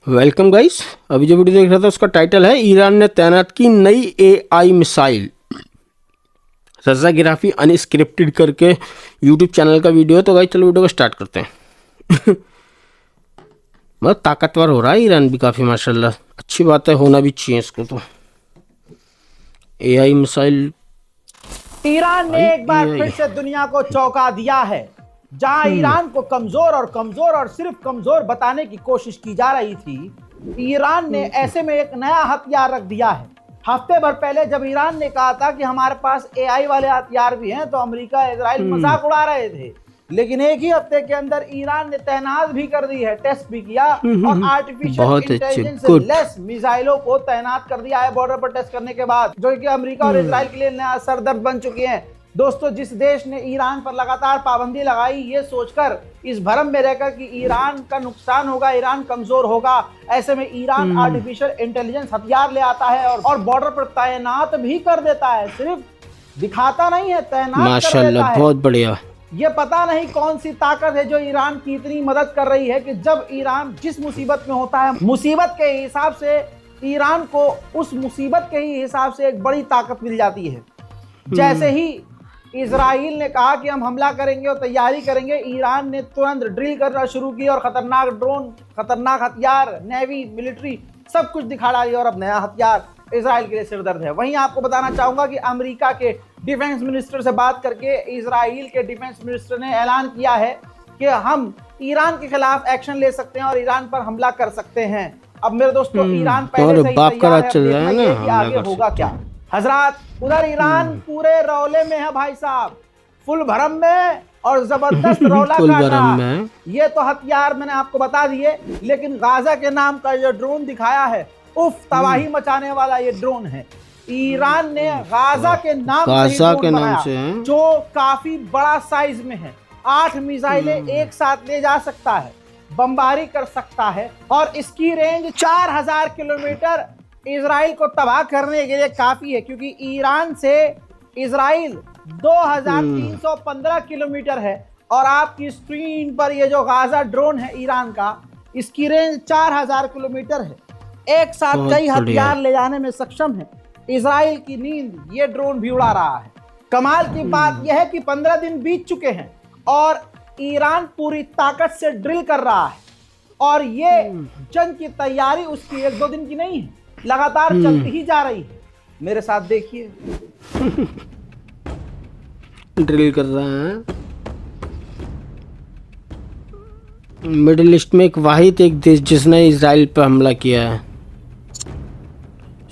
Welcome guys. अभी जो video देख रहा था उसका टाइटल है ईरान ने तैनात की नई एआई मिसाइल। रजा गिराफी अनस्क्रिप्टेड करके यूट्यूब चैनल का वीडियो है। तो गाइस चलो वीडियो को स्टार्ट करते हैं। बहुत ताकतवर हो रहा है ईरान भी काफ़ी, माशाल्लाह। अच्छी बात है, होना भी चाहिए इसको। तो एआई मिसाइल, ईरान ने एक बार एआई। फिर से दुनिया को चौंका दिया है। जहां ईरान को कमजोर और सिर्फ कमजोर बताने की कोशिश की जा रही थी, ईरान ने ऐसे में एक नया हथियार रख दिया है। हफ्ते भर पहले जब ईरान ने कहा था कि हमारे पास एआई वाले हथियार भी हैं, तो अमेरिका इजराइल मजाक उड़ा रहे थे। लेकिन एक ही हफ्ते के अंदर ईरान ने तैनात भी कर दी है, टेस्ट भी किया और आर्टिफिशियल बहुत अच्छे, इंटेलिजेंस गुड। लेस मिसाइलों को तैनात कर दिया है बॉर्डर पर टेस्ट करने के बाद, जो कि अमेरिका और इजराइल के लिए नया सरदर्द बन चुकी हैं। दोस्तों, जिस देश ने ईरान पर लगातार पाबंदी लगाई ये सोचकर, इस भरम में रहकर कि ईरान का नुकसान होगा, ईरान कमजोर होगा, ऐसे में ईरान आर्टिफिशियल इंटेलिजेंस हथियार ले आता है और बॉर्डर पर तैनात भी कर देता है। सिर्फ दिखाता नहीं है, तैनात कर देता माशाल्लाह, है। बहुत बढ़िया। ये पता नहीं कौन सी ताकत है जो ईरान की इतनी मदद कर रही है कि जब ईरान जिस मुसीबत में होता है, मुसीबत के हिसाब से ईरान को उस मुसीबत के ही हिसाब से एक बड़ी ताकत मिल जाती है। जैसे ही इजराइल ने कहा कि हम हमला करेंगे और तैयारी करेंगे, ईरान ने तुरंत ड्रिल करना शुरू की और खतरनाक ड्रोन, खतरनाक हथियार, नेवी, मिलिट्री सब कुछ दिखा डाली और अब नया हथियार इजराइल के लिए सिरदर्द है। वहीं आपको बताना चाहूंगा कि अमेरिका के डिफेंस मिनिस्टर से बात करके इजराइल के डिफेंस मिनिस्टर ने ऐलान किया है कि हम ईरान के खिलाफ एक्शन ले सकते हैं और ईरान पर हमला कर सकते हैं। अब मेरे दोस्तों, ईरान पहले से ही बाप का तैयार राज है, चल रहा है देखना ना, कि आगे होगा क्या। हजरात, उधर ईरान पूरे रौले में है भाई साहब, फुल भरम में और जबरदस्त रौला फुल काट भरम रहा। में। ये तो हथियार मैंने आपको बता दिए, लेकिन गाजा के नाम का जो ड्रोन दिखाया है, उफ, तबाही मचाने वाला ये ड्रोन है। ईरान ने गाजा के नाम से ही गाजा के ड्रोन नाम बनाया, से है। जो काफी बड़ा साइज में है। 8 मिसाइलें एक साथ ले जा सकता है, बमबारी कर सकता है और इसकी रेंज 4000 किलोमीटर इजराइल को तबाह करने के लिए काफी है, क्योंकि ईरान से इजराइल 2315 किलोमीटर है और आपकी स्क्रीन पर ये जो गाजा ड्रोन है ईरान का, इसकी रेंज 4000 किलोमीटर है। एक साथ कई हथियार ले जाने में सक्षम है। इजराइल की नींद ये ड्रोन भी उड़ा रहा है। कमाल की बात यह है कि 15 दिन बीत चुके हैं और ईरान पूरी ताकत से ड्रिल कर रहा है और ये जंग की तैयारी उसकी 1-2 दिन की नहीं है, लगातार चलती ही जा रही है। मेरे साथ देखिए, ड्रिल कर रहे हैं। मिडिल ईस्ट में एक वाहिद एक देश जिसने इजराइल पर हमला किया है,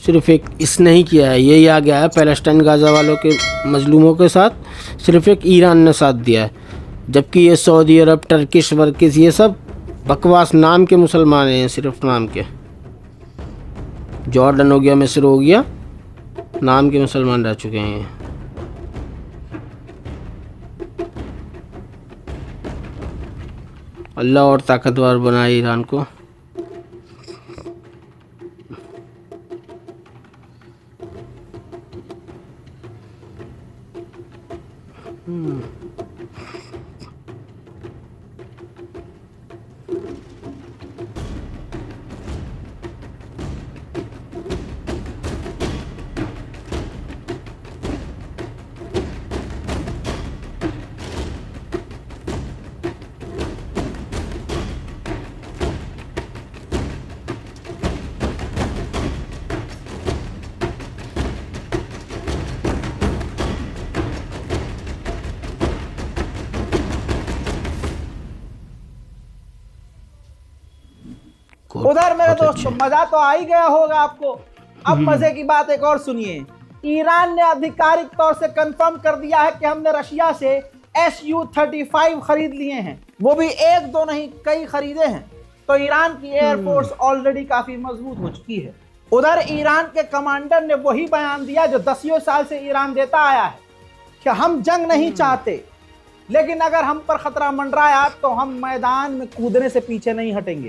सिर्फ एक इसने ही किया है। यही आ गया है पैलेस्टाइन गाजा वालों के मजलूमों के साथ, सिर्फ एक ईरान ने साथ दिया है। जबकि ये सऊदी अरब, टर्किश वर्किश, ये सब बकवास नाम के मुसलमान हैं, सिर्फ नाम के। जॉर्डन हो गया, मिस्र हो गया, नाम के मुसलमान रह चुके हैं ये। अल्लाह और ताकतवर बनाए ईरान को। उधर मेरे दोस्तों मजा तो आ ही गया होगा आपको। अब मजे की बात एक और सुनिए। ईरान ने आधिकारिक तौर से कंफर्म कर दिया है कि हमने रशिया से Su-35 खरीद लिए हैं, वो भी 1-2 नहीं, कई खरीदे हैं। तो ईरान की एयरफोर्स ऑलरेडी काफी मजबूत हो चुकी है। उधर ईरान के कमांडर ने वही बयान दिया जो 10 साल से ईरान देता आया है कि हम जंग नहीं चाहते, लेकिन अगर हम पर खतरा मंडराया तो हम मैदान में कूदने से पीछे नहीं हटेंगे।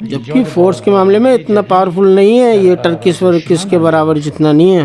जबकि फोर्स के मामले में इतना पावरफुल नहीं है ये, टर्किश वर्किश के बराबर जितना नहीं है.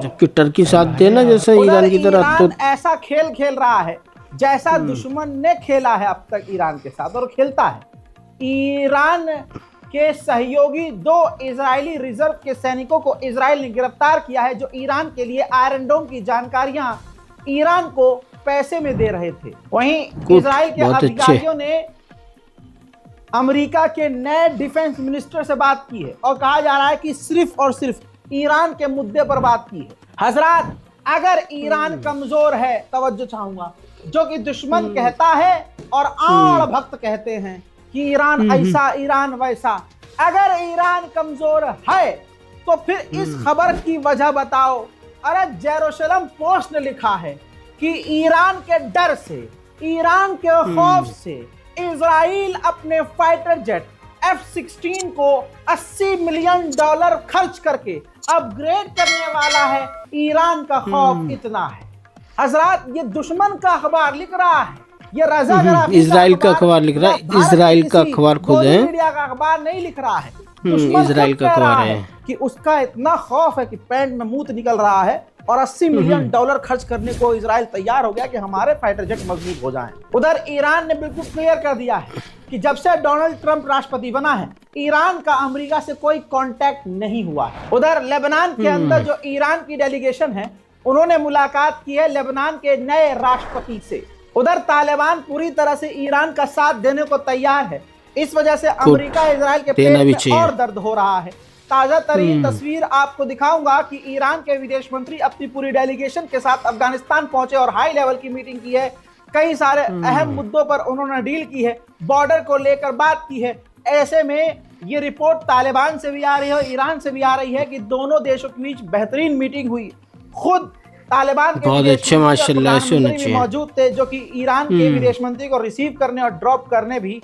जबकि टर्की साथ देना जैसे उधर ईरान की तरह, तो ईरान ऐसा खेल खेल रहा है जैसा दुश्मन ने खेला है अब तक ईरान के साथ और खेलता है। ईरान के सहयोगी 2 इजरायली रिजर्व के सैनिकों को इजराइल ने गिरफ्तार किया है जो ईरान के लिए आयरन डोम की जानकारियां ईरान को पैसे में दे रहे थे। वहीं इजराइल के बहुत अच्छे। अधिकारियों ने अमेरिका के नए डिफेंस मिनिस्टर से बात की है और कहा जा रहा है कि सिर्फ और सिर्फ ईरान के मुद्दे पर बात की है। हजरात, अगर ईरान कमजोर है, तवज्जो चाहूंगा, जो कि दुश्मन कहता है और आड़ भक्त कहते हैं कि ईरान ऐसा ईरान वैसा, अगर ईरान कमजोर है तो फिर इस खबर की वजह बताओ। अरे जेरूसलम पोस्ट ने लिखा है कि ईरान के डर से, ईरान के खौफ से इजराइल अपने फाइटर जेट F-16 को $80 मिलियन खर्च करके अपग्रेड करने वाला है। ईरान का खौफ इतना है। हजरात, ये दुश्मन का अखबार लिख रहा है, ये रजा इजराइल का अखबार लिख रहा है, इजराइल का अखबार खुद है, मीडिया का अखबार नहीं लिख रहा है, दुश्मन इजराइल खुद का कह रहा अखबार है है कि उसका इतना खौफ है कि पैंट में मूत निकल रहा है और $80 मिलियन खर्च करने को इजराइल तैयार हो गया कि हमारे फाइटर जेट मजबूत हो जाएं। उधर ईरान ने बिल्कुल क्लियर कर दिया है कि जब से डोनाल्ड ट्रंप राष्ट्रपति बना है, ईरान का अमेरिका से कोई कांटेक्ट नहीं हुआ है। उधर लेबनान के अंदर जो ईरान की डेलीगेशन है, उन्होंने मुलाकात की है लेबनान के नए राष्ट्रपति से। उधर तालिबान पूरी तरह से ईरान का साथ देने को तैयार है। इस वजह से अमेरिका इजराइल के पेट में और दर्द हो रहा है। ताजा तरीन तस्वीर आपको दिखाऊंगा कि ईरान के विदेश मंत्री अपनी पूरी डेलीगेशन के साथ अफगानिस्तान पहुंचे और हाई लेवल की मीटिंग की है। कई सारे अहम मुद्दों पर उन्होंने डील की है, बॉर्डर को लेकर बात की है। ऐसे में ये रिपोर्ट तालिबान से भी आ रही है और ईरान से भी आ रही है कि दोनों देशों के बीच बेहतरीन मीटिंग हुई। खुद तालिबान के बहुत अच्छे माशाल्लाह से होना चाहिए मौजूद थे, जो कि ईरान के विदेश मंत्री को रिसीव करने और ड्रॉप करने भी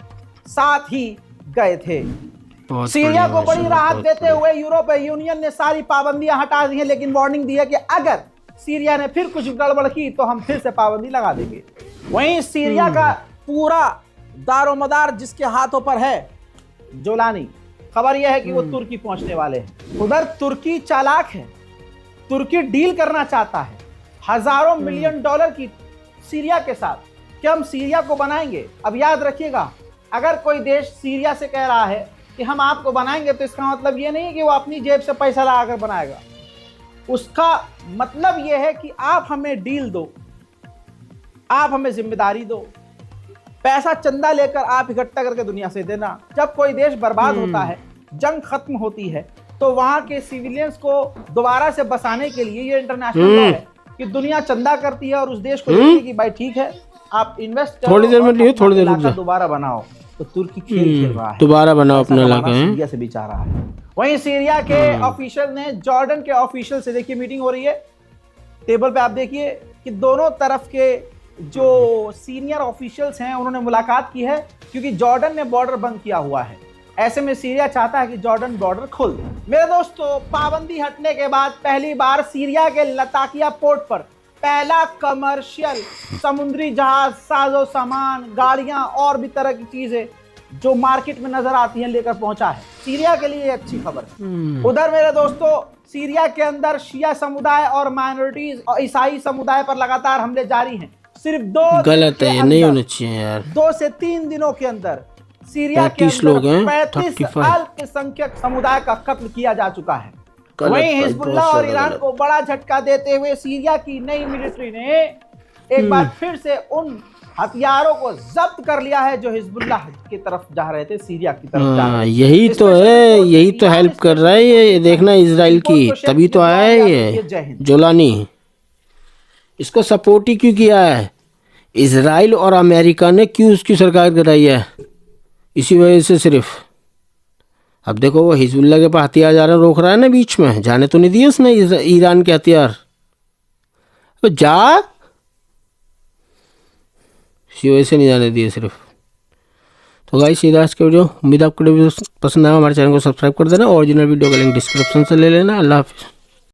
साथ ही गए थे। सीरिया को बड़ी राहत देते हुए यूरोपीय यूनियन ने सारी पाबंदियां हटा दी हैं, लेकिन वार्निंग दी है कि अगर सीरिया ने फिर कुछ गड़बड़ की तो हम फिर से पाबंदी लगा देंगे। वहीं सीरिया का पूरा दारोमदार जिसके हाथों पर है, जोलानी, खबर यह है कि वो तुर्की पहुंचने वाले हैं। उधर तुर्की चालाक है, तुर्की डील करना चाहता है हजारों मिलियन डॉलर की सीरिया के साथ कि हम सीरिया को बनाएंगे। अब याद रखिएगा, अगर कोई देश सीरिया से कह रहा है कि हम आपको बनाएंगे, तो इसका मतलब ये नहीं है कि वो अपनी जेब से पैसा लगाकर बनाएगा। उसका मतलब ये है कि आप हमें डील दो, आप हमें जिम्मेदारी दो, पैसा चंदा लेकर आप इकट्ठा करके दुनिया से देना। जब कोई देश बर्बाद होता है, जंग खत्म होती है, तो वहां के सिविलियंस को दोबारा से बसाने के लिए ये इंटरनेशनल लॉ है कि दुनिया चंदा करती है और उस देश को देखती है कि भाई ठीक है, आप इन्वेस्ट थोड़ी देर में लियो, थोड़ी देर रुक जा, दोबारा बनाओ। तो तुर्की खेल रहा है, दोबारा बनाओ अपना इलाका है, सीरिया से भी चाह रहा है। वहीं सीरिया के ऑफिशियल ने जॉर्डन के ऑफिशियल से, देखिए मीटिंग हो रही है, टेबल पे आप देखिए कि दोनों तरफ के जो सीनियर ऑफिशियल्स हैं उन्होंने मुलाकात की है, क्योंकि जॉर्डन ने बॉर्डर बंद किया हुआ है। ऐसे में सीरिया चाहता है कि जॉर्डन बॉर्डर खोल दे। मेरे दोस्तों, पाबंदी हटने के बाद पहली बार सीरिया के लताकिया पोर्ट पर पहला कमर्शियल समुद्री जहाज, साजो सामान, गाड़ियां और भी तरह की चीजें जो मार्केट में नजर आती हैं लेकर पहुंचा है। सीरिया के लिए अच्छी खबर है। उधर मेरे दोस्तों, सीरिया के अंदर शिया समुदाय और माइनॉरिटीज और ईसाई समुदाय पर लगातार हमले जारी हैं। सिर्फ 2 गलत है, ये नहीं होना चाहिए यार। 2 से 3 दिनों के अंदर सीरिया के 35 लोग हैं, 35 अल्पसंख्यक समुदाय का कत्ल किया जा चुका है। वहीं हिजबुल्लाह और ईरान को बड़ा झटका देते हुए सीरिया की नई मिलिट्री ने एक बार फिर से उन हथियारों को जब्त कर लिया है जो हिजबुल्लाह की तरफ जा रहे थे, सीरिया की तरफ जा रहे थे। यही तो है, यही तो हेल्प कर रहा है ये, देखना इजराइल की, तभी तो आया है ये जोलानी। इसको सपोर्ट ही क्यों किया है इजराइल और अमेरिका ने, क्यों उसकी सरकार कराई है? इसी वजह से सिर्फ अब देखो वो हिजबुल्लाह के पास हथियार जा रहे हैं, रोक रहा है ना बीच में, जाने तो नहीं दिए उसने ईरान के हथियार। तो जा, वैसे नहीं जाने दिए सिर्फ। तो गाइस ये आज के वीडियो, उम्मीद आपको वीडियो पसंद आया। हमारे चैनल को सब्सक्राइब कर देना, ओरिजिनल वीडियो का लिंक डिस्क्रिप्शन से ले लेना। अल्लाह हाफिज़।